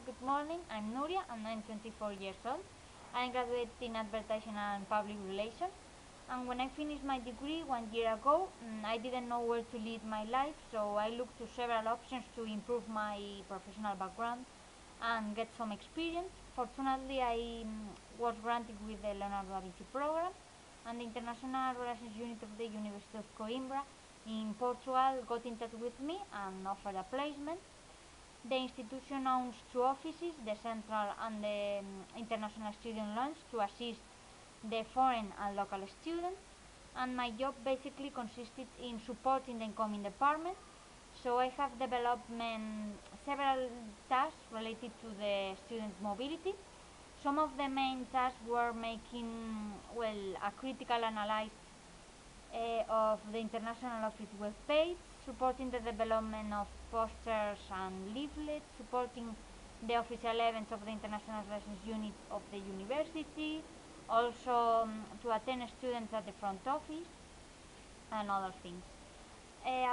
good morning. I'm Nuria and I'm 24 years old. I graduated in advertising and public relations. And when I finished my degree 1 year ago, I didn't know where to lead my life, so I looked to several options to improve my professional background and get some experience. Fortunately, I was granted with the Leonardo da Vinci program, and the International Relations Unit of the University of Coimbra in Portugal got in touch with me and offered a placement. The institution owns two offices, the central and the international student lounge, to assist the foreign and local students. And my job basically consisted in supporting the incoming department. So I have developed several tasks related to the student mobility. Some of the main tasks were making a critical analysis of the International Office web page, supporting the development of posters and leaflets, supporting the official events of the International Relations Unit of the university, also to attend students at the front office, and other things.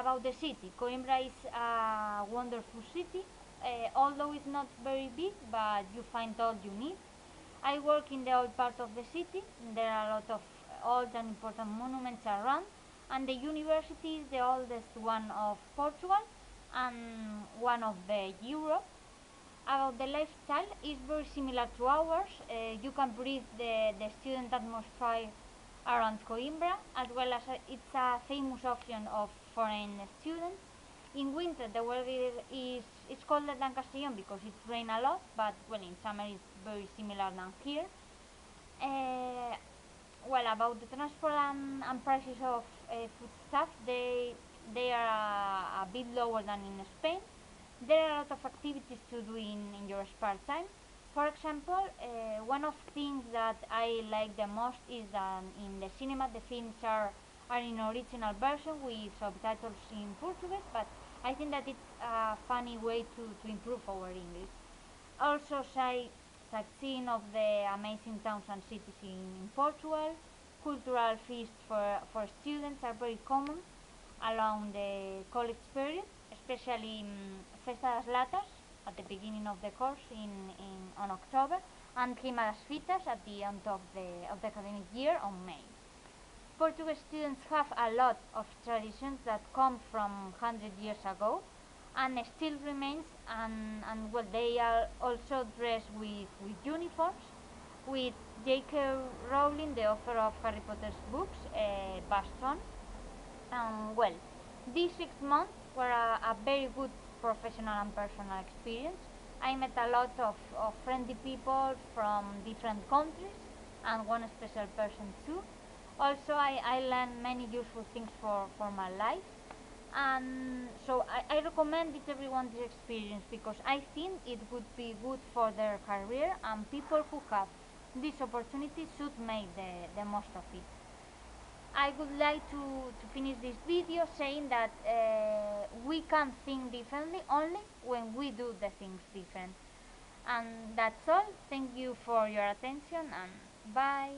About the city, Coimbra is a wonderful city, although it's not very big, but you find all you need. I work in the old part of the city. There are a lot of old and important monuments around, and the university is the oldest one of Portugal and one of the Europe. About the lifestyle, is very similar to ours. You can breathe the student atmosphere around Coimbra, as well as it's a famous option of foreign students. In winter, the weather is it's colder than Castellón because it rains a lot, but in summer it's very similar than here. Uh, about the transport and prices of foodstuff, they are a bit lower than in Spain. There are a lot of activities to do in your spare time. For example, one of the things that I like the most is that in the cinema the films are in original version with subtitles in Portuguese, but I think that it's a funny way to improve our English. Also, sightseeing of the amazing towns and cities in Portugal. Cultural feasts for students are very common along the college period, especially Festa das Latas at the beginning of the course on October, and Clima das Fitas at the end of the academic year on May. Portuguese students have a lot of traditions that come from 100 years ago and still remains, and they are also dressed with uniforms, with J.K. Rowling, the author of Harry Potter's books, baston. These 6 months were a very good professional and personal experience. I met a lot of friendly people from different countries and one special person too. Also, I learned many useful things for my life. And so I recommend it everyone this experience because I think it would be good for their career, and people who have this opportunity should make the most of it. I would like to finish this video saying that we can think differently only when we do the things different. And that's all. Thank you for your attention, and bye.